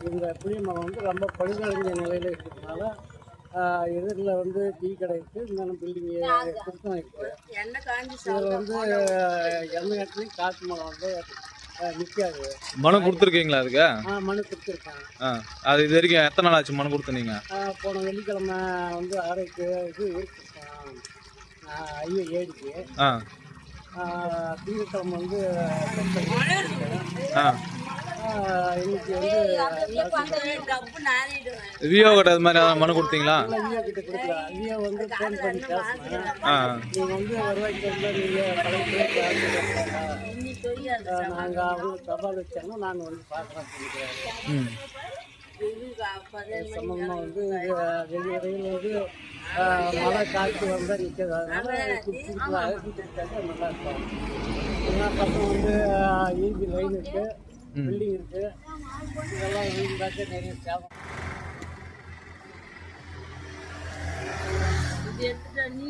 இந்த புளிய மரம் வந்து ரொம்ப பழுதடைஞ்ச நிலையில் இருக்கிறதுனால எதிரில் வந்து டீ கடை இருக்குது, இருந்தாலும் பில்டிங்கு சுத்தம் இருக்குது. இதில் வந்து எந்த இடத்துலையும் காற்று மரம் வந்து நிற்காது. மனு கொடுத்துருக்கீங்களா அதுக்கு? மனு கொடுத்துருக்கேன். அது இது வரைக்கும் எத்தனை நாள் ஆச்சு மனு கொடுத்துனீங்க? போன வெள்ளிக்கிழமை வந்து ஆர்ஐக்கு இது ஐயோ ஏடிக்கு திங்கட்கிழமை வந்து இன்னைக்கு வந்து விஓ கிட்ட அது மாதிரி மனு கொடுத்தீங்களா? விஓ கிட்ட கொடுக்கல. விஓ வந்து ஃபோன் பண்ணி பேசுனேன். நீங்கள் வந்து வருவாய்க்கு வந்து நீங்கள் நாங்கள் அவங்க சவால் வச்சாங்கன்னா நாங்கள் வந்து பார்க்குறோம் பண்ணிக்கிறோம். சம்பந்தமாக வந்து வெளியிடையில் வந்து மழை காற்று வந்தால் நிற்கிறது. அதனால கொடுத்துருக்காங்க நல்லா இருக்கும். ஏன்னா பக்கம் வந்து ஈபி லைன் இருக்குது, பில்டிங் இருக்குது, இதெல்லாம் இருந்தாக்க நிறைய சேதம். நீ